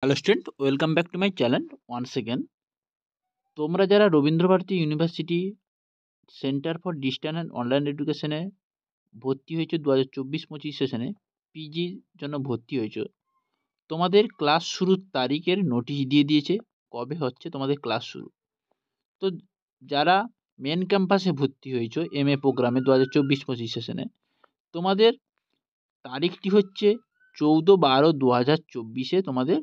Hello student, welcome back to my channel once again. তোমরা যারা Rabindra Bharati university centre for distance and online এডুকেশনে ভর্তি হয়েছে 2024-25 সেশনে পিজির জন্য ভর্তি হয়েছে, তোমাদের ক্লাস শুরুর তারিখের নোটিশ দিয়ে দিয়েছে কবে হচ্ছে তোমাদের ক্লাস শুরু। তো যারা মেন ক্যাম্পাসে ভর্তি হয়েছে এমএ প্রোগ্রামে 2024-25 সেশনে, তোমাদের তারিখটি হচ্ছে 14/12/2024 তোমাদের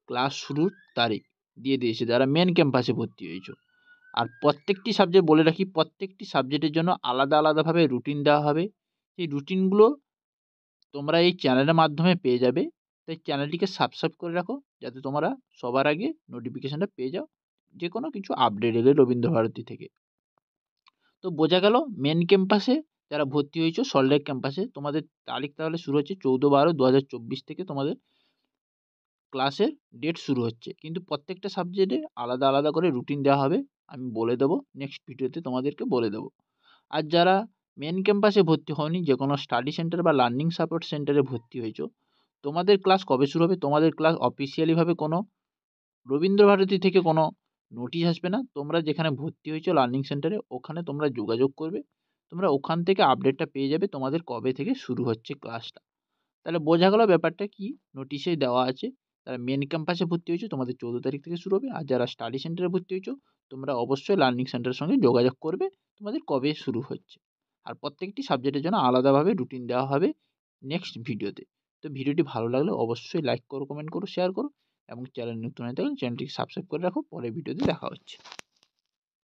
ক্লাস শুরুর তারিখ দিয়ে দিয়েছে যারা মেন ক্যাম্পাসে ভর্তি হয়েছে। আর প্রত্যেকটি সাবজেক্ট বলে রাখি, প্রত্যেকটি সাবজেক্টের জন্য আলাদা আলাদাভাবে রুটিন দেওয়া হবে। সেই রুটিনগুলো তোমরা এই চ্যানেলের মাধ্যমে পেয়ে যাবে, তাই চ্যানেলটিকে সাবস্ক্রাইব করে রাখো যাতে তোমরা সবার আগে নোটিফিকেশানটা পেয়ে যাও যে কোনো কিছু আপডেট এলে রবীন্দ্রভারতী থেকে। তো বোঝা গেল মেন ক্যাম্পাসে যারা ভর্তি হয়েছে সল্টলেক ক্যাম্পাসে, তোমাদের তারিখ তাহলে শুরু হচ্ছে 14/12/2024 থেকে তোমাদের ক্লাসের ডেট শুরু হচ্ছে, কিন্তু প্রত্যেকটা সাবজেক্টে আলাদা আলাদা করে রুটিন দেওয়া হবে। আমি বলে দেবো নেক্সট ভিডিওতে, তোমাদেরকে বলে দেবো। আর যারা মেন ক্যাম্পাসে ভর্তি হওনি, যে কোনো স্টাডি সেন্টার বা লার্নিং সাপোর্ট সেন্টারে ভর্তি হয়েছো, তোমাদের ক্লাস কবে শুরু হবে, তোমাদের ক্লাস অফিসিয়ালিভাবে কোনো রবীন্দ্রভারতী থেকে কোনো নোটিশ আসবে না। তোমরা যেখানে ভর্তি হয়েছো লার্নিং সেন্টারে, ওখানে তোমরা যোগাযোগ করবে, তোমরা ওখান থেকে আপডেটটা পেয়ে যাবে তোমাদের কবে থেকে শুরু হচ্ছে ক্লাসটা। তাহলে বোঝা গেল ব্যাপারটা কি, নোটিশেই দেওয়া আছে। যারা মেন ক্যাম্পাসে ভর্তি হয়েছো তোমাদের 14 তারিখ থেকে শুরু হবে, আর যারা স্টাডি সেন্টারে ভর্তি হয়েছো তোমরা অবশ্যই লার্নিং সেন্টারের সঙ্গে যোগাযোগ করবে তোমাদের কবে শুরু হচ্ছে। আর প্রত্যেকটি সাবজেক্টের জন্য আলাদাভাবে রুটিন দেওয়া হবে নেক্সট ভিডিওতে। তো ভিডিওটি ভালো লাগলে অবশ্যই লাইক করো, কমেন্ট করো, শেয়ার করো এবং চ্যানেল নতুন হয়ে থাকলে চ্যানেলটিকে সাবস্ক্রাইব করে রাখো। পরের ভিডিওতে দেখা হচ্ছে।